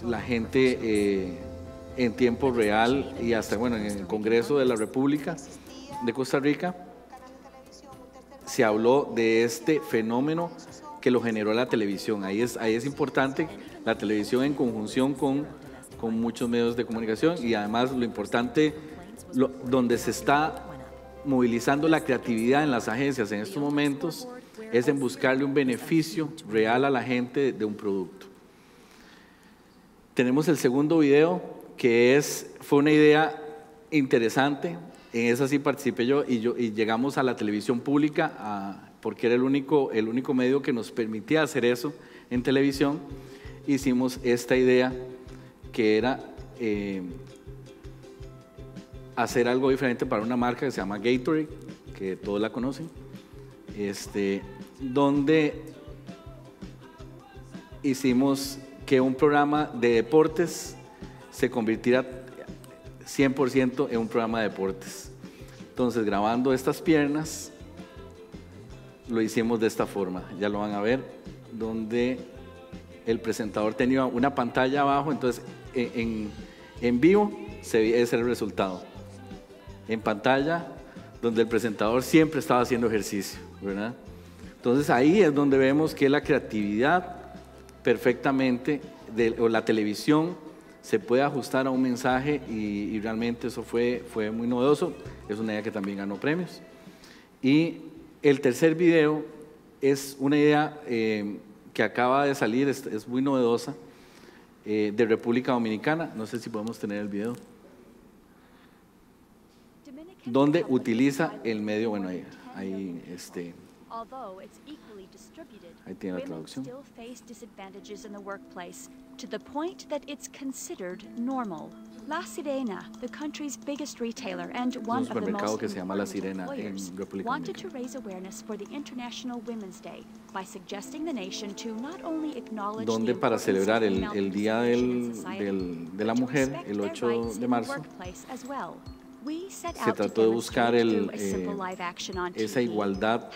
la gente en tiempo real y hasta en el Congreso de la República de Costa Rica se habló de este fenómeno que lo generó la televisión. Ahí es importante la televisión en conjunción con muchos medios de comunicación y además lo importante, donde se está movilizando la creatividad en las agencias en estos momentos es en buscarle un beneficio real a la gente de un producto. Tenemos el segundo video que fue una idea interesante. En esa sí participé yo y llegamos a la televisión pública porque era el único medio que nos permitía hacer eso en televisión. Hicimos esta idea que era hacer algo diferente para una marca que se llama Gatorade, que todos la conocen, donde hicimos que un programa de deportes se convirtiera 100% en un programa de deportes. Entonces, grabando estas piernas, lo hicimos de esta forma, ya lo van a ver, donde el presentador tenía una pantalla abajo, entonces en vivo se veía ese el resultado. En pantalla, donde el presentador siempre estaba haciendo ejercicio, ¿verdad? Entonces ahí es donde vemos que la creatividad perfectamente, o la televisión, se puede ajustar a un mensaje y realmente eso fue muy novedoso. Es una idea que también ganó premios. Y el tercer video es una idea que acaba de salir, es muy novedosa, de República Dominicana. No sé si podemos tener el video. Donde utiliza el medio, bueno, ahí tiene la traducción. To the point that it's considered normal. La Sirena, the country's biggest retailer and one of the most important employers, wanted to raise awareness for the International Women's Day by suggesting the nation to not only acknowledge the importance of female participation in society, de la mujer, el 8 de marzo, se trató de buscar esa igualdad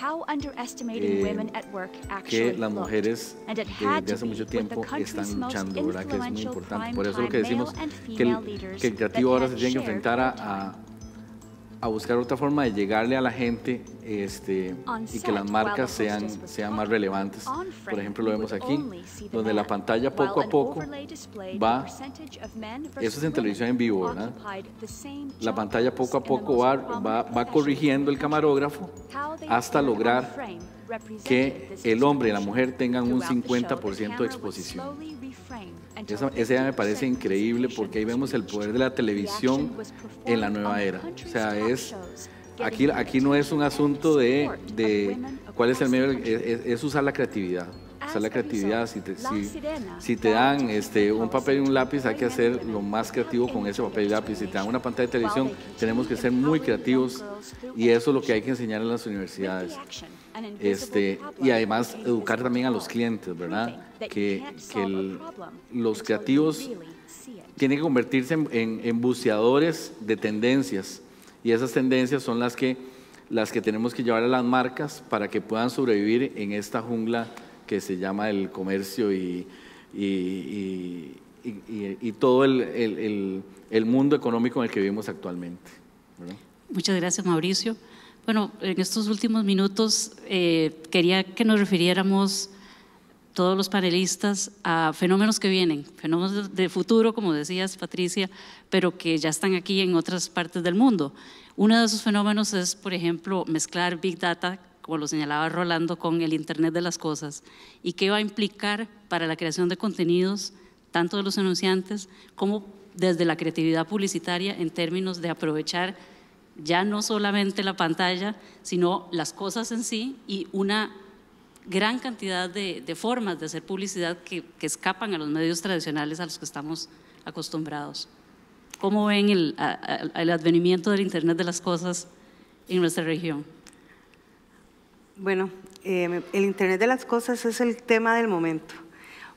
que las mujeres desde hace mucho tiempo están luchando, ¿verdad? Que es muy importante. Por eso lo que decimos que el creativo ahora se tiene que enfrentar a buscar otra forma de llegarle a la gente y que las marcas sean más relevantes. Por ejemplo, lo vemos aquí, donde la pantalla poco a poco va, eso es en televisión en vivo, ¿verdad? La pantalla poco a poco va corrigiendo el camarógrafo hasta lograr que el hombre y la mujer tengan un 50% de exposición. Esa idea me parece increíble porque ahí vemos el poder de la televisión en la nueva era. O sea, aquí no es un asunto de cuál es el medio, es usar la creatividad. usar la creatividad. Si te dan un papel y un lápiz, hay que hacer lo más creativo con ese papel y lápiz. Si te dan una pantalla de televisión, tenemos que ser muy creativos, y eso es lo que hay que enseñar en las universidades. Y además educar también a los clientes, ¿verdad? Que los creativos tienen que convertirse en buceadores de tendencias, y esas tendencias son las que tenemos que llevar a las marcas para que puedan sobrevivir en esta jungla que se llama el comercio y todo el mundo económico en el que vivimos actualmente, ¿verdad? Muchas gracias, Mauricio. Bueno, en estos últimos minutos quería que nos refiriéramos todos los panelistas a fenómenos que vienen, fenómenos de futuro, como decías, Patricia, pero que ya están aquí en otras partes del mundo. Uno de esos fenómenos es, por ejemplo, mezclar Big Data, como lo señalaba Rolando, con el Internet de las cosas, y qué va a implicar para la creación de contenidos, tanto de los anunciantes como desde la creatividad publicitaria, en términos de aprovechar ya no solamente la pantalla, sino las cosas en sí, y una gran cantidad de formas de hacer publicidad que escapan a los medios tradicionales a los que estamos acostumbrados. ¿Cómo ven el advenimiento del Internet de las cosas en nuestra región? Bueno, el Internet de las cosas es el tema del momento.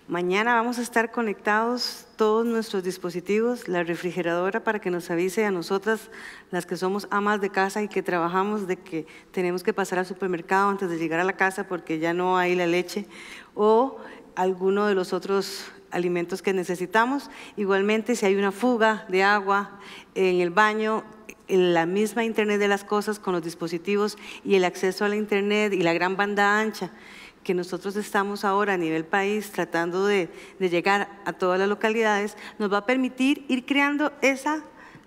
Mañana vamos a estar conectados todos nuestros dispositivos, la refrigeradora para que nos avise a nosotras, las que somos amas de casa y que trabajamos, de que tenemos que pasar al supermercado antes de llegar a la casa porque ya no hay la leche, o alguno de los otros alimentos que necesitamos. Igualmente, si hay una fuga de agua en el baño, la misma Internet de las cosas con los dispositivos y el acceso a la Internet y la gran banda ancha que nosotros estamos ahora a nivel país tratando de llegar a todas las localidades, nos va a permitir ir creando esa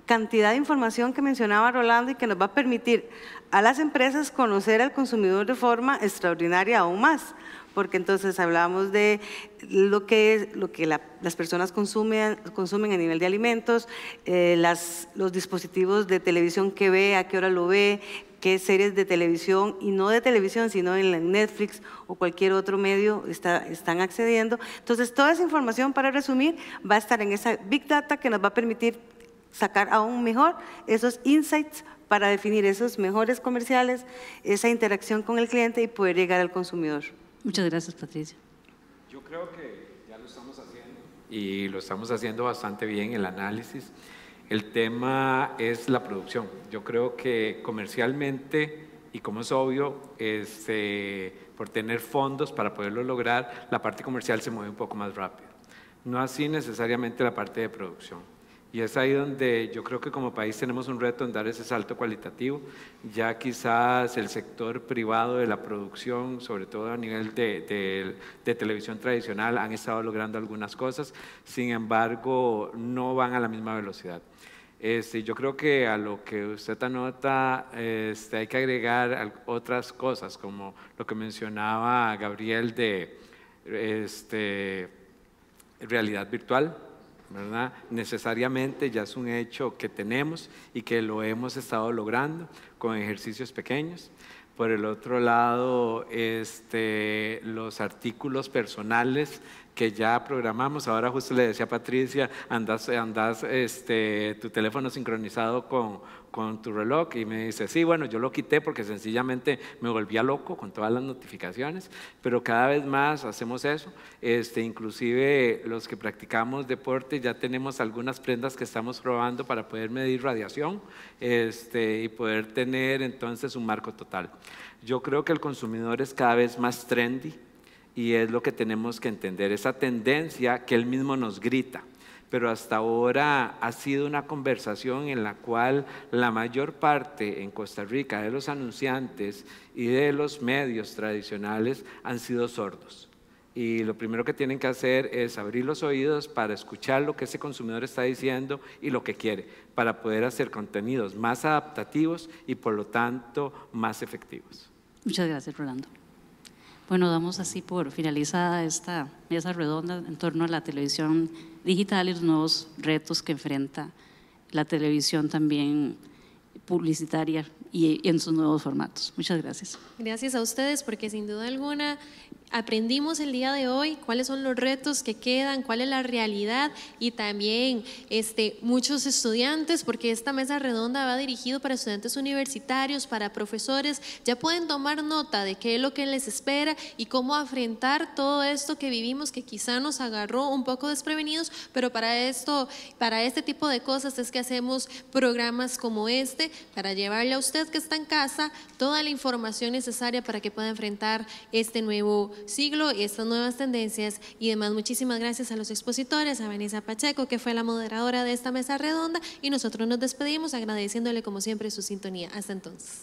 cantidad de información que mencionaba Rolando, y que nos va a permitir a las empresas conocer al consumidor de forma extraordinaria aún más, porque entonces hablamos de lo que las personas consumen a nivel de alimentos, los dispositivos de televisión que ve, a qué hora lo ve, qué series de televisión, y no de televisión, sino en Netflix o cualquier otro medio están accediendo. Entonces, toda esa información, para resumir, va a estar en esa Big Data que nos va a permitir sacar aún mejor esos insights para definir esos mejores comerciales, esa interacción con el cliente y poder llegar al consumidor. Muchas gracias, Patricia. Yo creo que ya lo estamos haciendo, y lo estamos haciendo bastante bien, el análisis. El tema es la producción. Yo creo que comercialmente, y como es obvio, por tener fondos para poderlo lograr, la parte comercial se mueve un poco más rápido. No así necesariamente la parte de producción. Y es ahí donde yo creo que como país tenemos un reto en dar ese salto cualitativo. Ya quizás el sector privado de la producción, sobre todo a nivel de televisión tradicional, han estado logrando algunas cosas, sin embargo no van a la misma velocidad. Yo creo que a lo que usted anota hay que agregar otras cosas, como lo que mencionaba Gabriel de realidad virtual, ¿verdad? Necesariamente ya es un hecho que tenemos y que lo hemos estado logrando con ejercicios pequeños. Por el otro lado, los artículos personales que ya programamos. Ahora justo le decía a Patricia, andas tu teléfono sincronizado con tu reloj, y me dice, sí, bueno, yo lo quité porque sencillamente me volvía loco con todas las notificaciones, pero cada vez más hacemos eso. Inclusive los que practicamos deporte ya tenemos algunas prendas que estamos probando para poder medir radiación y poder tener entonces un marco total. Yo creo que el consumidor es cada vez más trendy, y es lo que tenemos que entender, esa tendencia que él mismo nos grita. Pero hasta ahora ha sido una conversación en la cual la mayor parte en Costa Rica de los anunciantes y de los medios tradicionales han sido sordos. Y lo primero que tienen que hacer es abrir los oídos para escuchar lo que ese consumidor está diciendo y lo que quiere, para poder hacer contenidos más adaptativos y por lo tanto más efectivos. Muchas gracias, Rolando. Bueno, damos así por finalizada esta mesa redonda en torno a la televisión digital y los nuevos retos que enfrenta la televisión también publicitaria y en sus nuevos formatos. Muchas gracias. Gracias a ustedes, porque sin duda alguna aprendimos el día de hoy, cuáles son los retos que quedan, cuál es la realidad, y también muchos estudiantes, porque esta mesa redonda va dirigido para estudiantes universitarios, para profesores, ya pueden tomar nota de qué es lo que les espera y cómo afrontar todo esto que vivimos, que quizá nos agarró un poco desprevenidos, pero para este tipo de cosas es que hacemos programas como este, para llevarle a usted que está en casa toda la información necesaria para que pueda enfrentar este nuevo siglo y estas nuevas tendencias y demás. Muchísimas gracias a los expositores, a Vanessa Pacheco, que fue la moderadora de esta mesa redonda, y nosotros nos despedimos agradeciéndole como siempre su sintonía. Hasta entonces.